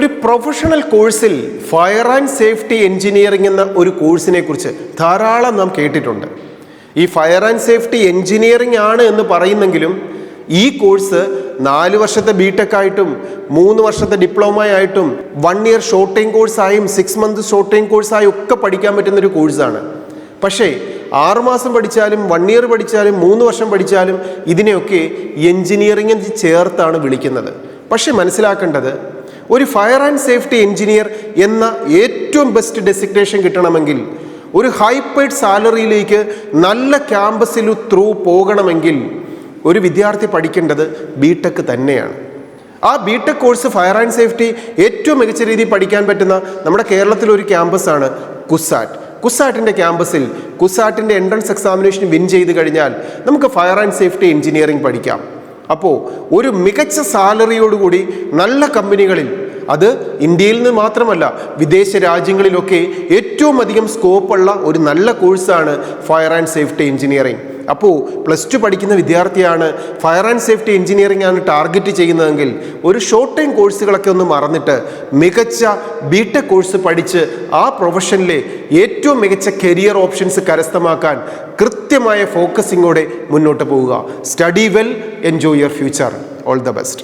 ഒരു പ്രൊഫഷണൽ കോഴ്സിൽ fire and safety engineering എന്ന ഒരു കോഴ്സിനെ കുറിച്ച് ധാരാളം നാം കേട്ടിട്ടുണ്ട്. ഈ ഫയർ ആൻഡ് സേഫ്റ്റി എഞ്ചിനീയറിംഗ് ആണ് എന്ന് പറയുന്നെങ്കിലും ഈ കോഴ്സ് 4 വർഷത്തെ ബിടെക് ആയിട്ടും 3 വർഷത്തെ ഡിപ്ലോമ ആയിട്ടും 1 ഇയർ ഷോർട്ട് ടൈം കോഴ്സായും 6 മന്ത് ഷോർട്ട് ടൈം കോഴ്സായും ഒക്കെ പഠിക്കാൻ പറ്റുന്നൊരു കോഴ്സാണ്. പക്ഷേ 6 മാസം പഠിച്ചാലും 1 ഇയർ പഠിച്ചാലും 3 വർഷം പഠിച്ചാലും ഇതിനെയൊക്കെ എഞ്ചിനീയറിംഗ് എന്ന് ചേർത്താണ് വിളിക്കുന്നത്. പക്ഷെ മനസ്സിലാക്കേണ്ടത്, ഒരു ഫയർ ആൻഡ് സേഫ്റ്റി എഞ്ചിനീയർ എന്ന ഏറ്റവും ബെസ്റ്റ് ഡെസിഗ്നേഷൻ കിട്ടണമെങ്കിൽ, ഒരു ഹൈ പെയ്ഡ് സാലറിയിലേക്ക് നല്ല ക്യാമ്പസിൽ ത്രൂ പോകണമെങ്കിൽ ഒരു വിദ്യാർത്ഥി പഠിക്കേണ്ടത് ബിടെക് തന്നെയാണ്. ആ B Tech course fire and safety ഏറ്റവും മികച്ച രീതിയിൽ പഠിക്കാൻ പറ്റുന്ന നമ്മുടെ കേരളത്തിലൊരു ക്യാമ്പസാണ് കുസാറ്റ്. കുസാറ്റിൻ്റെ ക്യാമ്പസിൽ കുസാറ്റിൻ്റെ എൻട്രൻസ് എക്സാമിനേഷൻ വിൻ ചെയ്ത് കഴിഞ്ഞാൽ നമുക്ക് ഫയർ ആൻഡ് സേഫ്റ്റി എഞ്ചിനീയറിംഗ് പഠിക്കാം. അപ്പോൾ ഒരു മികച്ച സാലറിയോടുകൂടി നല്ല കമ്പനികളിൽ, അത് ഇന്ത്യയിൽ നിന്ന് മാത്രമല്ല വിദേശ രാജ്യങ്ങളിലൊക്കെ ഏറ്റവും അധികം സ്കോപ്പുള്ള ഒരു നല്ല കോഴ്സാണ് ഫയർ ആൻഡ് സേഫ്റ്റി എഞ്ചിനീയറിംഗ്. അപ്പോൾ +2 പഠിക്കുന്ന വിദ്യാർത്ഥിയാണ് ഫയർ ആൻഡ് സേഫ്റ്റി എഞ്ചിനീയറിംഗ് ആണ് ടാർഗറ്റ് ചെയ്യുന്നതെങ്കിൽ ഒരു ഷോർട്ട് ടൈം കോഴ്സുകളൊക്കെ ഒന്ന് മറന്നിട്ട് മികച്ച ബിടെക് കോഴ്സ് പഠിച്ച് ആ പ്രൊഫഷനിലെ ഏറ്റവും മികച്ച കരിയർ ഓപ്ഷൻസ് കരസ്ഥമാക്കാൻ കൃത്യമായ ഫോക്കസിങ്ങോടെ മുന്നോട്ട് പോവുക. Study well, enjoy your future. All the best.